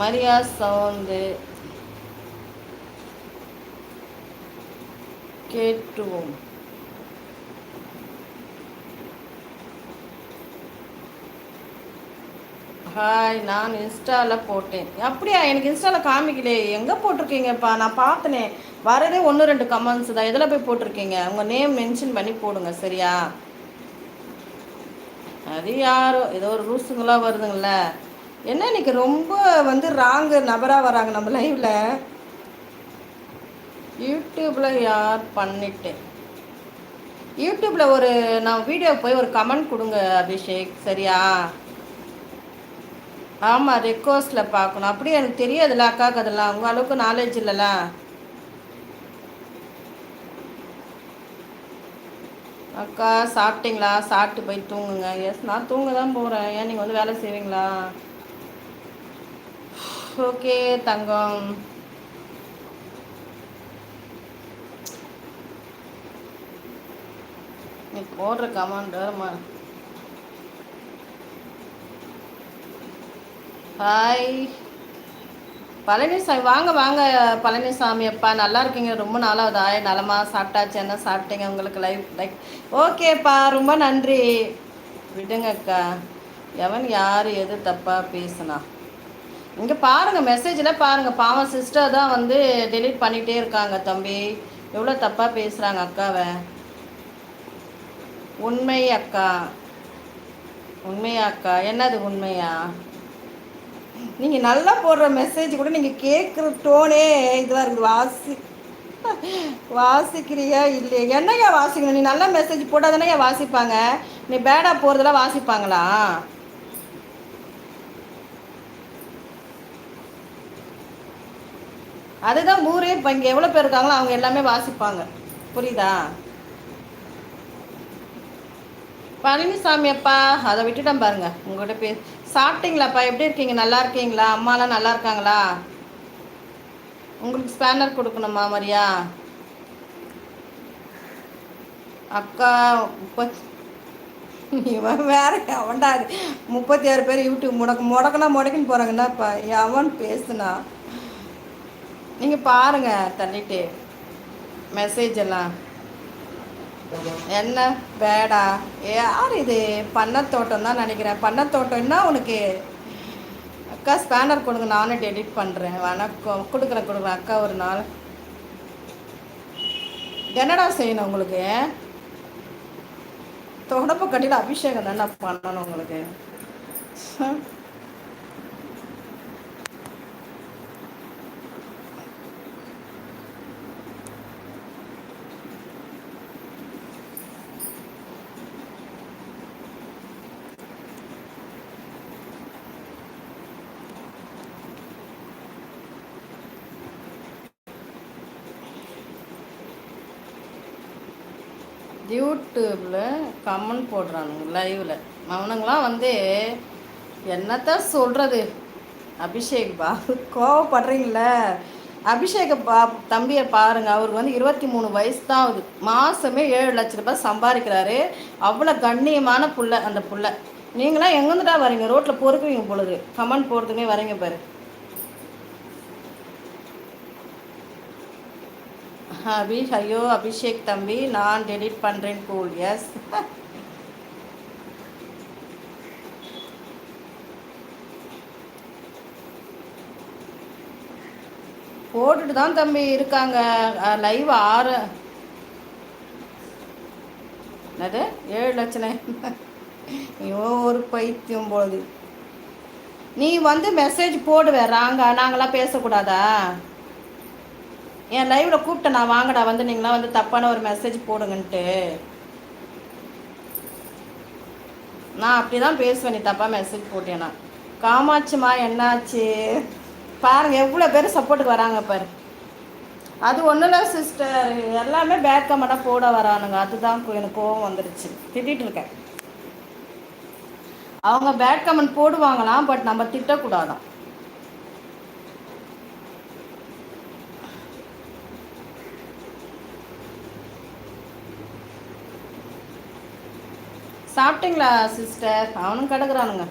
Maria sound கேட்டுவோம். Hi, நான் இன்ஸ்டாவில் போட்டேன். அப்படியா? எனக்கு இன்ஸ்டாவில் காமிக்கலையே. எங்கே போட்டிருக்கீங்கப்பா? நான் பார்த்தனே. வரதே ஒன்று ரெண்டு கமெண்ட்ஸ் தான். எதில் போய் போட்டிருக்கீங்க? உங்கள் நேம் மென்ஷன் பண்ணி போடுங்க, சரியா? அது யாரோ ஏதோ ஒரு ரூல்ஸுங்களாம் வருதுங்கள. என்ன இன்னைக்கு ரொம்ப ராங்கு நபராக வராங்க நம்ம லைவில். யூடியூப்பில் யார் பண்ணிட்டேன். யூடியூப்பில் நான் வீடியோ போய் ஒரு கமெண்ட் கொடுங்க அபிஷேக், சரியா? ஆமாம், ரெக்வஸ்டில் பார்க்கணும். அப்படியே எனக்கு தெரியாதுல்ல அக்காவுக்கு, அதெல்லாம் உங்கள் அளவுக்கு நாலேஜ் இல்லைல்ல. அக்கா சாப்பிட்டீங்களா? சாப்பிட்டு போய் தூங்குங்க. எஸ், நான் தூங்க தான் போகிறேன். ஏன் நீங்கள் வேலை செய்வீங்களா? ஓகே தங்கம். நீ போடுற கமெண்ட். ஹாய் பழனிசாமி, வாங்க வாங்க பழனிசாமி அப்பா, நல்லா இருக்கீங்க? ரொம்ப நாளாவது. நலமா? சாப்பிட்டாச்சு? என்ன சாப்பிட்டீங்க? உங்களுக்கு லைக் ஓகேப்பா, ரொம்ப நன்றி. விடுங்க அக்கா, எவன் யார் எது தப்பாக பேசுனா? இங்கே பாருங்கள், மெசேஜில் பாருங்கள். பாவம் சிஸ்டர் தான் டெலீட் பண்ணிகிட்டே இருக்காங்க. தம்பி எவ்வளோ தப்பாக பேசுகிறாங்க அக்காவை. உண்மை அக்கா. உண்மையா அக்கா? என்னது உண்மையா? நீங்கள் நல்லா போடுற மெசேஜ் கூட நீங்கள் கேட்குற டோனே இதுவாக இருக்குது. வாசிக்கிறியா இல்லையா? என்னையா வாசிக்கணும்? நீ நல்ல மெசேஜ் போட்டால் தானே வாசிப்பாங்க. நீ பேடாக போகிறதெல்லாம் வாசிப்பாங்களா? அதுதான் ஊரே. இப்போ இங்கே எவ்வளோ பேர் இருக்காங்களோ அவங்க எல்லாமே வாசிப்பாங்க. புரியுதா? பழனிசாமி அப்பா, அதை விட்டுட்டேன் பாருங்க. உங்கள்கிட்ட சாப்பிட்டீங்களாப்பா? எப்படி இருக்கீங்க? நல்லா இருக்கீங்களா? அம்மாலாம் நல்லா இருக்காங்களா? உங்களுக்கு ஸ்பேனர் கொடுக்கணுமா மரியா? அக்கா இவன் வேற அவன்டா. 36 பேர் யூடியூப் முடக்குன்னு போகிறாங்கன்னாப்பா. எவன் பேசுனா? நீங்கள் பாருங்க தள்ளிட்டு மெசேஜ் எல்லாம். என்ன பேடா? யார் இது? பண்ணத்தோட்டம் தான் நினைக்கிறேன். பண்ணத்தோட்டம் என்ன உனக்கு? அக்கா ஸ்பேனர் கொடுங்க, நானும் டெலிட் பண்ணுறேன். வணக்கம். கொடுக்குறேன் அக்கா. ஒரு நாள் என்னடா செய்யணும் உங்களுக்கு? தொடப்ப கட்டியில் அபிஷேகம் தானே பண்ணணும் உங்களுக்கு. யூடியூப்பில் கமெண்ட் போடுறானுங்க லைவில். அவனுங்களாம் என்னத்தான் சொல்கிறது? அபிஷேக் கோவப்படுறீங்கள? அபிஷேக தம்பியை பாருங்கள். அவருக்கு 23 வயசு தான் ஆகுது. மாதமே 7 லட்ச ரூபாய் சம்பாதிக்கிறாரு. அவ்வளோ கண்ணியமான புள்ள அந்த புள்ள. நீங்களாம் எங்கேருந்துட்டா வரீங்க? ரோட்டில் பொறுக்குவீங்க பொழுது கமெண்ட் போடுறதுமே வரீங்க பாரு. ஐயோ அபிஷேக் தம்பி, நான் டெலிட் பண்ணுறேன் கூல். எஸ், போட்டுட்டு தான் தம்பி இருக்காங்க. லைவ் 6 என்னது 7 லட்சம்? ஐயோ ஒரு பைத்தியம் போகுது. நீ மெசேஜ் போடுவே ராங்கா. நாங்களாம் பேசக்கூடாதா? என் லைவில் கூப்பிட்டேன் நான், வாங்கடா நீங்களாம் தப்பான ஒரு மெசேஜ் போடுங்கன்ட்டு. நான் அப்படி தான் பேசுவேன். நீ தப்பாக மெசேஜ் போட்டேன்னா. காமாட்சிமா என்னாச்சு பாருங்கள், எவ்வளோ பேர் சப்போர்ட்டுக்கு வராங்க பாரு. அது ஒன்றும் இல்லை சிஸ்டர், எல்லாமே பேட் கமெண்ட்டாக போட வரானுங்க. அதுதான் எனக்கு கோவம் வந்துருச்சு. திட்டிகிட்டு இருக்கேன். அவங்க பேட் கமெண்ட் போடுவாங்களாம், பட் நம்ம திட்டக்கூடாதான். சாப்பிட்டீங்களா சிஸ்டர்? அவனும் கிடக்குறானுங்க.